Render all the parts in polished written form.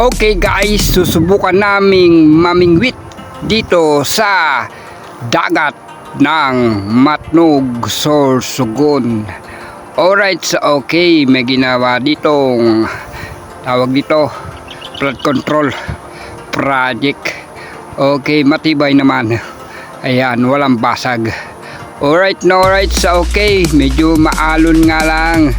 Okay guys, susubukan naming mamingwit dito sa dagat ng Matnog, Sorsogon. Alright, so okay, may ginawa ditong tawag dito flood control project. Okay, matibay naman. Ayan, walang basag. Alright, no, alright, so okay, medyo maalon nga lang.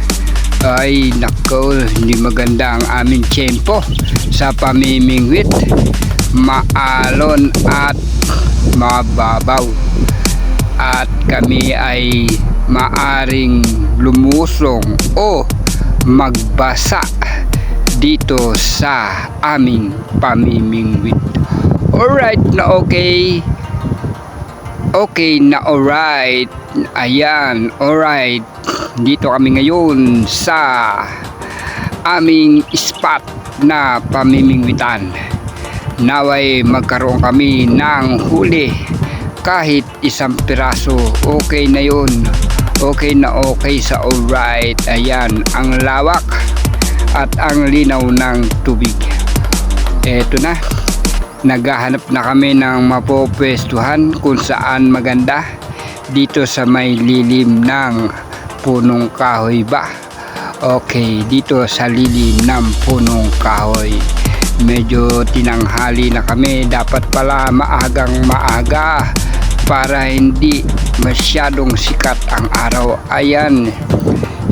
Ay nako, hindi maganda ang aming tiyempo sa pamimingwit. Maalon at mababaw, at kami ay maaring lumusong o magbasa dito sa aming pamimingwit. Alright na okay. Okay na alright. Ayan, alright. Dito kami ngayon sa aming spot na pamimingwitan. Naway magkaroon kami ng huli kahit isang piraso. Okay na yun. Okay na okay sa alright. Ayan, ang lawak at ang linaw ng tubig. Eto na, naghahanap na kami ng mapopwestuhan kung saan maganda dito sa may lilim ng punong kahoy ba. Okay, dito sa lilim ng punong kahoy. Medyo tinanghali na kami, dapat pala maagang maaga para hindi masyadong sikat ang araw. Ayan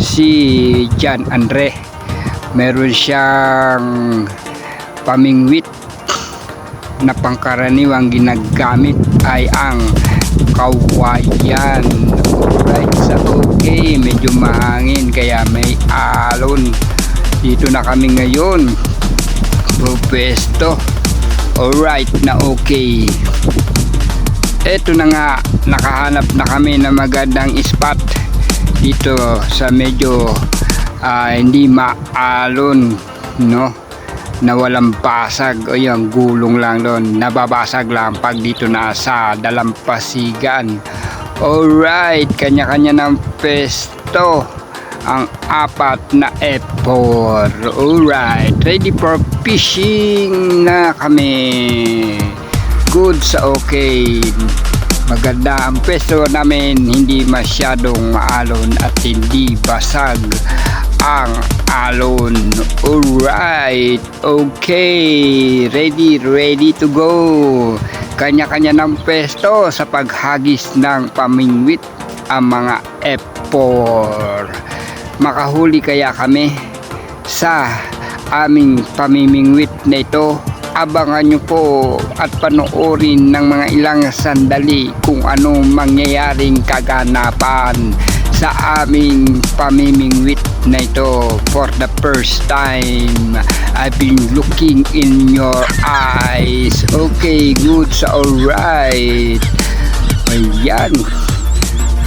si John Andre, meron siyang pamingwit na pangkaraniwang ginagamit ay ang kawayan. Alright, so okay, medyo mahangin kaya may alon. Dito na kami ngayon pwesto. Alright na okay. Eto na nga, nakahanap na kami ng magandang spot dito sa medyo hindi maalon, no, na walang basag. O yung gulong lang doon, nababasag lang pag dito na sa dalampasigan. Alright, kanya-kanya ng pesto ang apat na F4. Alright, ready for fishing na kami. Good sa okay. Maganda ang pesto namin, hindi masyadong maalon at hindi basag ang alon. Alright, okay, ready to go. Kanya-kanya ng pesto sa paghagis ng pamingwit ang mga F4. Makahuli kaya kami sa aming pamimingwit na ito? Abangan nyo po at panoorin ng mga ilang sandali kung anong mangyayaring kaganapan sa aming pamimingwit na ito. For the first time, I've been looking in your eyes. Okay, good sa alright. Ayan,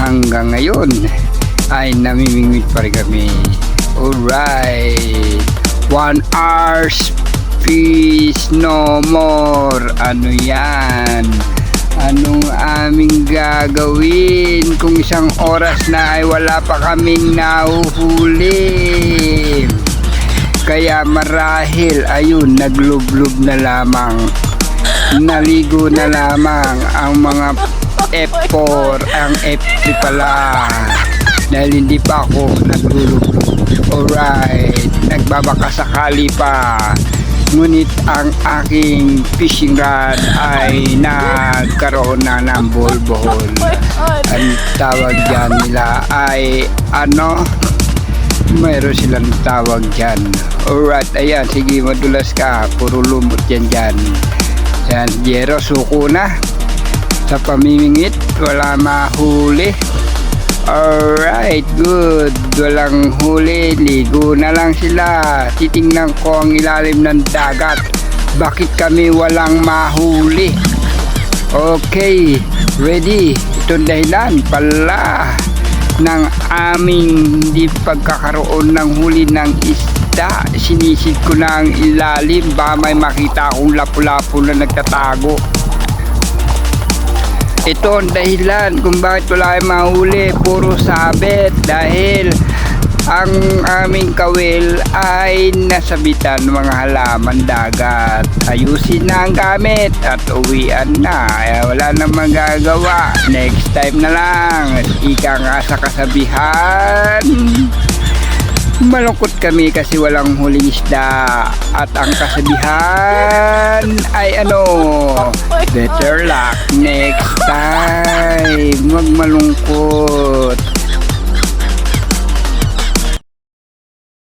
hanggang ngayon ay namimingwit pa rin kami. Alright, 1 hour fish no more. Ano yan? Anong aming gagawin kung isang oras na ay wala pa kaming nahuhuli? Kaya marahil ayun, naglublob na lamang, naligo na lamang ang mga F4, ang F3 pala, dahil hindi pa ako naglulublob. Alright, nagbabaka sakali pa. Ngunit ang aking fishing rod ay nagkaroon na ng bol-bol. Ang tawag dyan nila ay ano? Mayroon silang tawag dyan. Alright, ayan, sige, madulas ka. Puro lumot yan dyan. Yan, Jero, suko na. Sa pamimingit, wala mahuli. Alright, good. Walang huli, ligo na lang sila. Titingnan ko ang ilalim ng dagat. Bakit kami walang mahuli? Okay, ready. Itong dahilan pala ng aming hindi pagkakaroon ng huli ng isda. Sinisid ko na ang ilalim, ba may makita akong lapu-lapu na nagtatago. Ito ang dahilan kung bakit wala kayong mahuli, puro sabit, dahil ang aming kawil ay nasabitan ng mga halaman dagat. Ayusin na ang gamit at uwian na. Wala na magagawa. Next time na lang. Ika nga sa kasabihan. Malungkot kami kasi walang huling isda. At ang kasabihan ay better luck next time. Huwag malungkot.